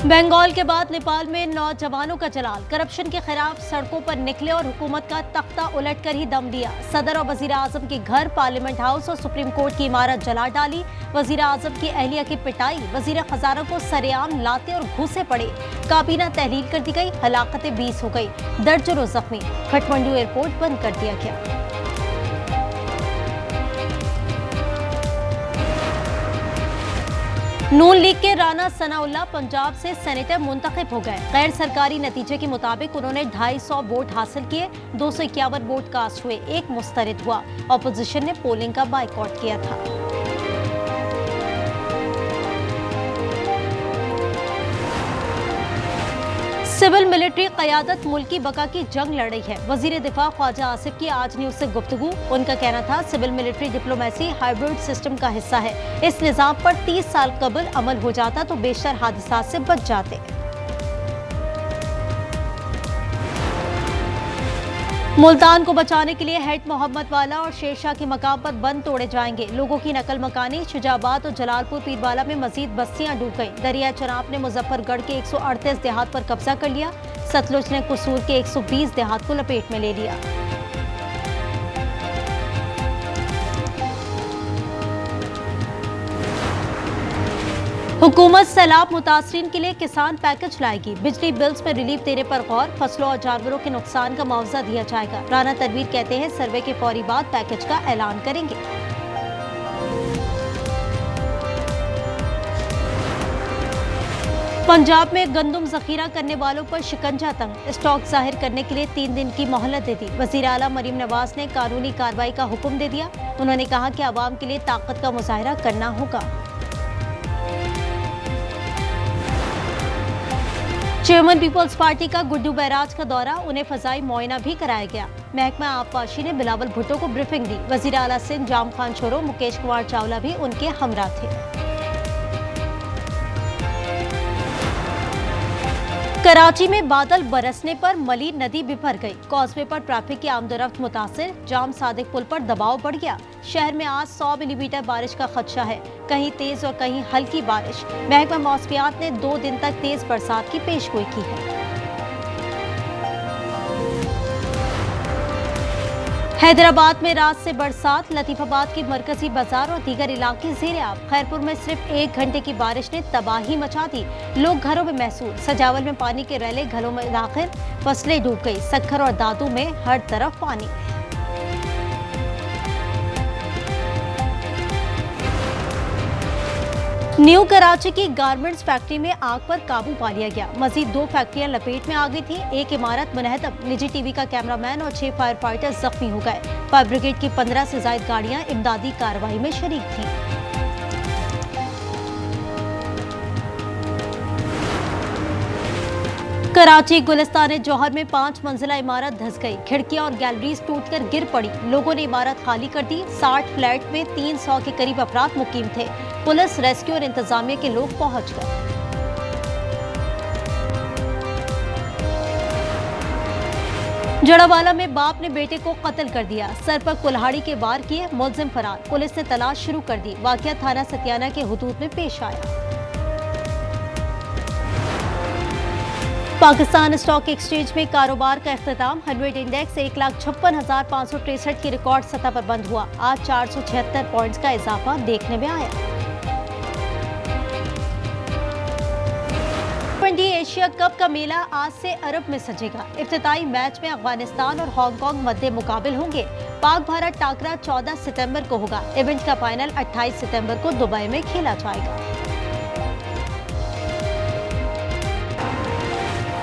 बंगाल के बाद नेपाल में नौजवानों का जलाल। करप्शन के खिलाफ सड़कों पर निकले और हुकूमत का तख्ता उलटकर ही दम दिया। सदर और वजीर आजम के घर, पार्लियामेंट हाउस और सुप्रीम कोर्ट की इमारत जला डाली। वजीर आजम की अहलिया की पिटाई। वजीर खजाना को सरेआम लाते और घूसे पड़े। काबीना तहलील कर दी गई। हलाकतें 20 हो गई। दर्जनों जख्मी। काठमांडू एयरपोर्ट बंद कर दिया गया। नून लीग के राना सनाउल्लाह पंजाब से सेनेटर मुंतखब हो गए। गैर सरकारी नतीजे के मुताबिक उन्होंने 250 वोट हासिल किए। 251 वोट कास्ट हुए। एक मुस्तरद हुआ। ऑपोजिशन ने पोलिंग का बायकॉट किया था। सिविल मिलिट्री क़यादत मुल्क की बका की जंग लड़ रही है। वजीर दिफा ख्वाजा आसिफ की आज न्यूज से गुफ्तगू। उनका कहना था civil military diplomacy hybrid system का हिस्सा है। इस निज़ाम पर 30 साल कबल अमल हो जाता तो बेशतर हादसा से बच जाते। मुल्तान को बचाने के लिए हेड मोहम्मद वाला और शेरशाह के मकाम पर बंद तोड़े जाएंगे। लोगों की नकल मकानी। शुजाबाद और जलालपुर पीरवाला में मजीद बस्तियां डूब गईं। दरिया चनाब ने मुजफ्फरगढ़ के 138 देहात पर कब्जा कर लिया। सतलुज ने कसूर के 120 देहात को लपेट में ले लिया। हुकूमत सैलाब मुतासरीन के लिए किसान पैकेज लाएगी। बिजली बिल्स में रिलीफ देने पर गौर। फसलों और जानवरों के नुकसान का मुआवजा दिया जाएगा। राना तनवीर कहते हैं सर्वे के फौरी बाद पैकेज का ऐलान करेंगे। पंजाब में गंदम जखीरा करने वालों पर शिकंजा तंग। स्टॉक जाहिर करने के लिए 3 दिन की मोहलत दे दी। वजीर आला मरीम नवाज ने कानूनी कार्रवाई का हुक्म दे दिया। उन्होंने कहा कि अवाम के लिए ताकत का मुजाहरा करना होगा। चेयरमैन पीपल्स पार्टी का गुड्डू बैराज का दौरा। उन्हें फजाई मुआयना भी कराया गया। महकमा आबपाशी ने बिलावल भुट्टो को ब्रीफिंग दी। वजीर आला सिंध जाम खान छोरो मुकेश कुमार चावला भी उनके हमरा थे। कराची में बादल बरसने पर मली नदी बिफर गई। कॉजवे पर ट्रैफिक की आमदोरफ्त मुतासिर। जाम सादिक पुल पर दबाव बढ़ गया। शहर में आज 100 मिलीमीटर बारिश का खदशा है। कहीं तेज और कहीं हल्की बारिश। महकमा मौसमियात ने 2 दिन तक तेज बरसात की पेशगोई की है। हैदराबाद में रात से बरसात। लतीफाबाद की मरकजी बाजार और दीगर इलाके ज़ेर-ए-आब। खैरपुर में सिर्फ 1 घंटे की बारिश ने तबाही मचा दी। लोग घरों में महसूस। सजावल में पानी के रैले घरों में दाखिल। फसलें डूब गई। सक्खर और दादू में हर तरफ पानी। न्यू कराची की गारमेंट्स फैक्ट्री में आग पर काबू पा लिया गया। मजीद 2 फैक्ट्रियां लपेट में आ गई थी। एक इमारत मुनहदम। निजी टीवी का कैमरामैन और 6 फायर फाइटर जख्मी हो गए। फायर ब्रिगेड की 15 से ज्यादा गाड़ियां इमदादी कार्रवाई में शरीक थीं। कराची गुलिस्तान जौहर में 5 मंजिला इमारत धंस गई। खिड़कियां और गैलरीज टूटकर गिर पड़ी। लोगों ने इमारत खाली कर दी। 60 फ्लैट में 300 के करीब अफराद मुकीम थे। पुलिस, रेस्क्यू और इंतजामिया के लोग पहुंच गए। जड़ावाला में बाप ने बेटे को कत्ल कर दिया। सर पर कुल्हाड़ी के वार किए। मुलजिम फरार। पुलिस ने तलाश शुरू कर दी। वाकया थाना सतियाना के हुदूद में पेश आया। पाकिस्तान स्टॉक एक्सचेंज में कारोबार का इख्तिताम। 100 इंडेक्स 1,56,563 की रिकॉर्ड सतह पर बंद हुआ। आज 476 पॉइंट्स का इजाफा देखने में आया। टी एशिया कप का मेला आज से अरब में सजेगा। इफ्तिताई मैच में अफगानिस्तान और हांगकांग मध्य मुकाबिल होंगे। पाक भारत टाकरा 14 सितंबर को होगा। इवेंट का फाइनल 28 सितंबर को दुबई में खेला जाएगा।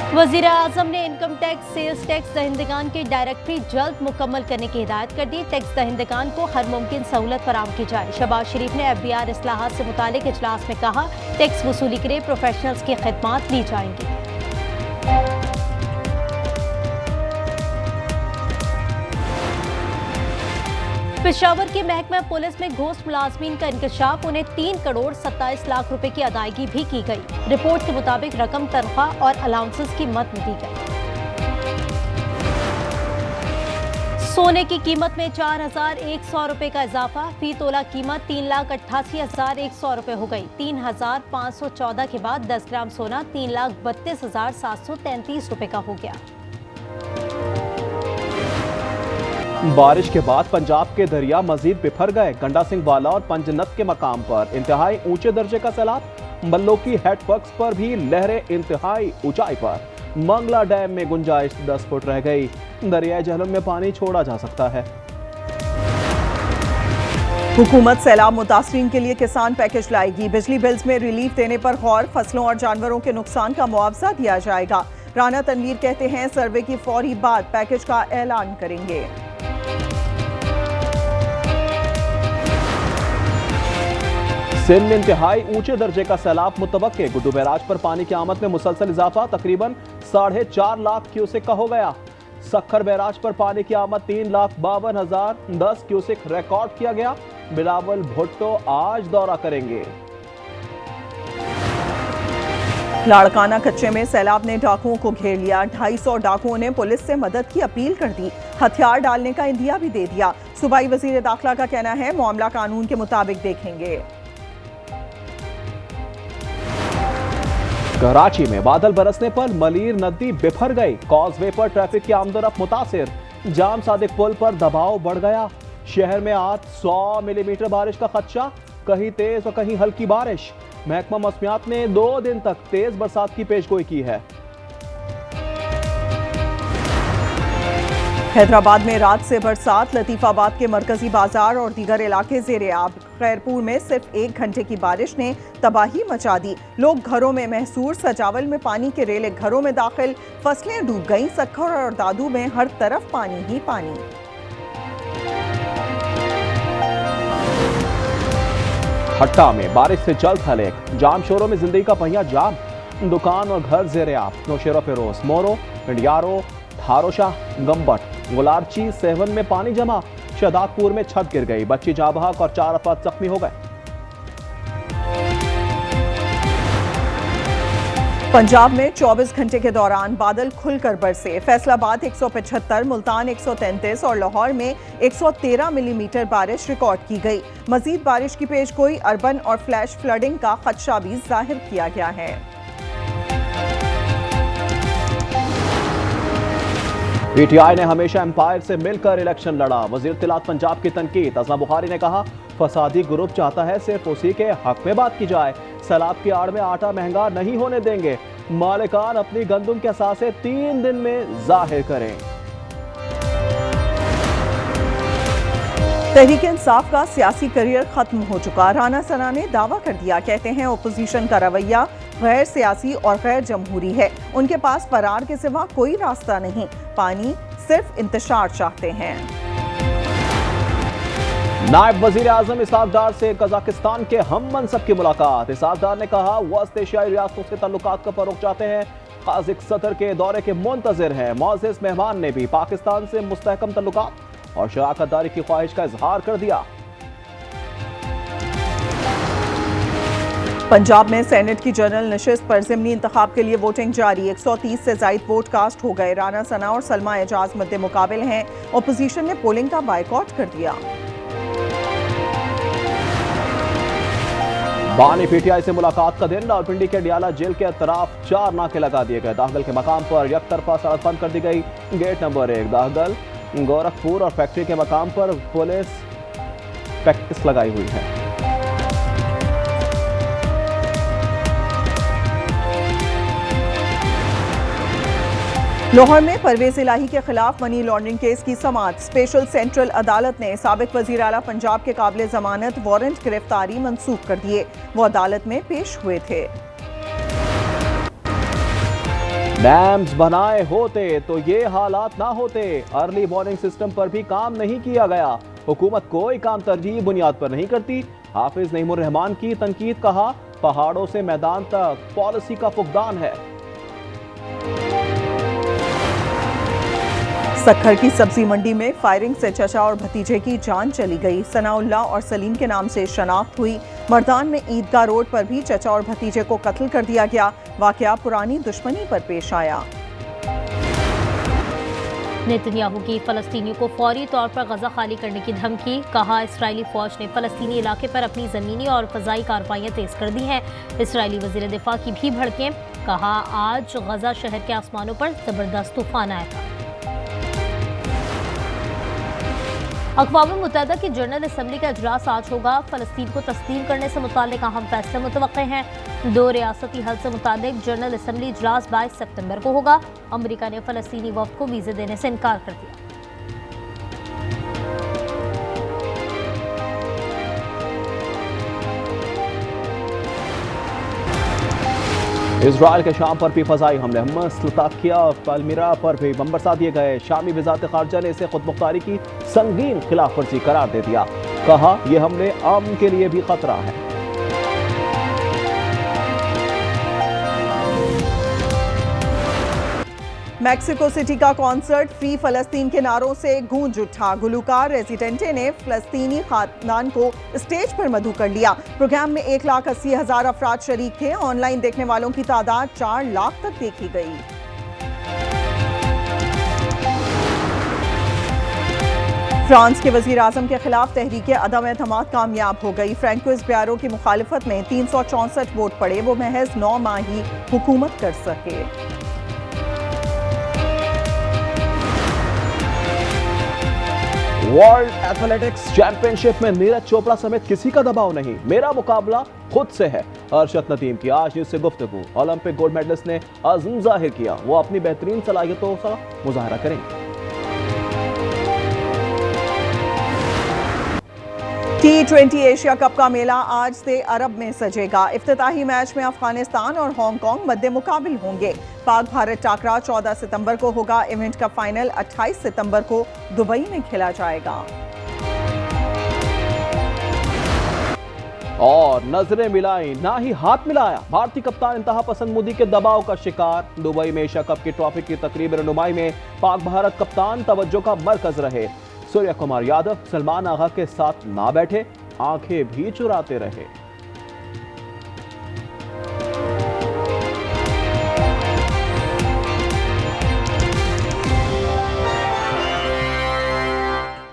वजीर आजम ने इनकम टैक्स, सेल्स टैक्स दहिंदगान की डायरेक्टरी जल्द मुकम्मल करने की हिदायत कर दी। टैक्स दहिंदगान को हर मुमकिन सहूलत फराहम की जाए। शहबाज शरीफ ने FBR इस्लाहात से मुतालिक इजलास में कहा, टैक्स वसूली के लिए प्रोफेशनल्स की खिदमात ली जाएंगी। पेशावर की महकमा पुलिस में घोस्ट मुलाजमीन का इंकशाफ। उन्हें 3 करोड़ 27 लाख रुपए की अदायगी भी की गई। रिपोर्ट के मुताबिक रकम तनख्वाह और अलाउंसेस की मद में दी गई। सोने की कीमत में 4,100 रुपए का इजाफा। फी तोला कीमत 3,88,100 रुपए हो गई। 3,514 के बाद 10 ग्राम सोना 3,32,733 रुपए का हो गया। बारिश के बाद पंजाब के दरिया मजीद बिफर गए। गंडा सिंह वाला और पंजनत के मकाम पर इंतहाई ऊंचे दर्जे का सैलाब। मल्लो की हेडवर्क्स पर भी लहरें इंतहाई ऊंचाई पर। मंगला डैम में गुंजाइश 10 फुट रह गई। दरियाई झेलम में पानी छोड़ा जा सकता है। हुकूमत सैलाब मुतासरीन के लिए किसान पैकेज लाएगी। बिजली बिल्स में रिलीफ देने पर गौर। फसलों और जानवरों के नुकसान का मुआवजा दिया जाएगा। राना तनवीर कहते हैं सर्वे की फौरी बाद पैकेज का ऐलान करेंगे। सिंध में इंतहाई ऊंचे दर्जे का सैलाब मुतवक्के। गुड्डू बैराज पर पानी की आमद में मुसलसल इजाफा। तकरीबन 4.5 लाख क्यूसेक का हो गया। सखर बैराज पर पानी की आमद 3,52,010 क्यूसेक रिकॉर्ड किया गया। बिलावल भुट्टो आज दौरा करेंगे। लाड़काना कच्चे में सैलाब ने डाकुओं को घेर लिया। 250 डाकुओं ने पुलिस से मदद की अपील कर दी। हथियार डालने का इंदिया भी दे दिया। सूबाई वजीर दाखिला का कहना है मामला कानून के मुताबिक देखेंगे। कराची में बादल बरसने पर मलीर नदी बिफर गई। कॉजवे पर ट्रैफिक की आमदोरफ्त मुतासिर। जाम सादिक पुल पर दबाव बढ़ गया। शहर में आज 100 मिलीमीटर बारिश का खदशा। कहीं तेज और कहीं हल्की बारिश। महकमा मौसमियात ने 2 दिन तक तेज बरसात की पेशगोई की है। हैदराबाद में रात से बरसात। लतीफाबाद के मरकजी बाजार और दीगर इलाके ज़ेरे आब। खैरपुर में सिर्फ 1 घंटे की बारिश ने तबाही मचा दी। लोग घरों में महसूर। सजावल में पानी के रेले घरों में दाखिल। फसलें डूब गईं। सखर और दादू में हर तरफ पानी ही पानी। हट्टा में बारिश से जल्द हलेक। जाम शोरों में जिंदगी का पहिया जाम। दुकान और घर ज़ेरे आब। नौशेरा फिरोज, मोरो, इंडियारो, थारोशाह, गंबट, गुलारची, सेवन में पानी जमा। शहदादपुर में छत गिर गई। बच्ची जाँ बहक और 4 अफराद जख्मी हो गए। पंजाब में 24 घंटे के दौरान बादल खुलकर बरसे। फैसलाबाद 175, मुल्तान 133 और लाहौर में 113 मिलीमीटर बारिश रिकॉर्ड की गई। मजीद बारिश की पेशगोई। अर्बन और फ्लैश फ्लडिंग का खदशा भी जाहिर किया गया है। पीटीआई ने हमेशा एम्पायर से मिलकर इलेक्शन लड़ा। वजीर तिलात पंजाब की तनकीद। अज़मा बुखारी ने कहा फसादी ग्रुप चाहता है सिर्फ उसी के हक में बात की जाए। सैलाब की आड़ में आटा महंगा नहीं होने देंगे। मालिकान अपनी गंदुम के असासे 3 दिन में जाहिर करें। तहरीक इंसाफ का सियासी करियर खत्म हो चुका। राना सना ने दावा कर दिया। कहते हैं ओपोजिशन का रवैया गैर सियासी और गैर जमहूरी है। उनके पास फरार के सिवा कोई रास्ता नहीं। पानी सिर्फ इंतशार चाहते हैं। नायब वजीर आजम इसहाक डार से कजाकिस्तान के हम मनसब की मुलाकात। इसहाक डार ने कहा वस्त एशियाई रियासतों से ताल्लुकात का फरोग चाहते हैं। काज़िक सदर के दौरे के मुंतजिर हैं। मोअज़्ज़िज़ मेहमान ने भी पाकिस्तान से मुस्तहकम ताल्लुकात और शराकतदारी की ख्वाहिश का इजहार कर दिया। पंजाब में सेनेट की जनरल नशिस्त पर ज़िमनी इंतखाब के लिए वोटिंग जारी। 130 से ज़ायद वोट कास्ट हो गए। राना सना और सलमा एजाज मद्दे मुकाबिल हैं। ओपोजिशन ने पोलिंग का बायकॉट कर दिया। बानी पीटीआई से मुलाकात का दिन। रावलपिंडी के डियाला जेल के अतराफ 4 नाके लगा दिए गए। दाखिल के मकाम पर एक तरफा सड़क बंद कर दी गई। गेट नंबर 1 दाखिल, गोरखपुर और फैक्ट्री के मकाम पर पुलिस पैक्टिस लगाई हुई है। लाहौर में परवेज इलाही के खिलाफ मनी लॉन्ड्रिंग केस की समाअत। स्पेशल सेंट्रल अदालत ने साबिक वजीर आला पंजाब के काबिल जमानत वारंट गिरफ्तारी मंसूख कर दिए। वो अदालत में पेश हुए थे। डैम्स बनाए होते तो ये हालात ना होते। अर्ली वार्निंग सिस्टम पर भी काम नहीं किया गया। हुकूमत कोई काम तरजीही बुनियाद पर नहीं करती। हाफिज नईमुर रहमान की तनकीद। कहा पहाड़ों से मैदान तक पॉलिसी का फुकदान है। सखर की सब्जी मंडी में फायरिंग से चचा और भतीजे की जान चली गई। सनाउल्लाह और सलीम के नाम से शनाख्त हुई। मर्दान में ईदगाह रोड पर भी चचा और भतीजे को कत्ल कर दिया गया। वाकया पुरानी दुश्मनी पर पेश आया। नेतन्याहू की फलस्तीनियों को फौरी तौर पर गजा खाली करने की धमकी। कहा, इसराइली फौज ने फलस्तीनी इलाके पर अपनी जमीनी और फजाई कार्रवाइयां तेज कर दी हैं। इसराइली वजीर दिफा की भी भड़कें। कहा, आज गजा शहर के आसमानों पर जबरदस्त तूफान आया था। अक़वाम मुत्तहिदा की जनरल असम्बली का इजलास आज होगा। फलस्तीन को तस्लीम करने से मुताल्लिक अहम फैसले मुतवक्के हैं। 2 रियासती हल से मुताल्लिक जनरल असम्बली इजलास 22 सितंबर को होगा। अमेरिका ने फलस्तीनी वफ्द को वीज़े देने से इनकार कर दिया। इजराइल के शाम पर भी फजाई हमले, हम्मस, लताकिया और पालमिरा पर भी बम बरसा दिए गए। शामी वज़ारत ख़ारजा ने इसे खुद मुख्तारी की संगीन खिलाफ वर्जी करार दे दिया। कहा, यह हमले अमन के लिए भी खतरा है। मैक्सिको सिटी का कॉन्सर्ट फ्री फलस्तीन के नारों से गूंज उठा। गुलूकार रेजिडेंटे ने फलस्तीनी खानदान को स्टेज पर मदऊ कर लिया। प्रोग्राम में 1,80,000 अफराद शरीक थे। ऑनलाइन देखने वालों की तादाद 4 लाख तक देखी गई। फ्रांस के वजीर आजम के खिलाफ तहरीक अदम एतमाद कामयाब हो गई। फ्रैंकोइस ब्यारो की मुखालिफत में 364 वोट पड़े। वो महज 9 माह ही हुकूमत कर सके। वर्ल्ड एथलेटिक्स चैंपियनशिप में नीरज चोपड़ा समेत किसी का दबाव नहीं। मेरा मुकाबला खुद से है। अरशद नदीम की आज न्यूज़ से गुफ्तगू। ओलंपिक गोल्ड मेडलिस्ट ने अज़्म जाहिर किया, वो अपनी बेहतरीन सलाहियतों का मुजाहरा करेंगे। T20 एशिया कप का मेला आज से अरब में सजेगा। इफ्तिताही मैच में अफगानिस्तान और हांगकांग मद्दे मुकाबिल होंगे। पाक भारत टाकरा 14 सितंबर को होगा। इवेंट का फाइनल 28 सितंबर को दुबई में खेला जाएगा। और नजरें मिलाई ना ही हाथ मिलाया। भारतीय कप्तान इंतहा पसंद मोदी के दबाव का शिकार। दुबई में एशिया कप की ट्रॉफी की तकरीब रनुमाई में पाक भारत कप्तान तवज्जो का मरकज रहे। सूर्य कुमार यादव सलमान आगा के साथ ना बैठे, आंखें भी चुराते रहे।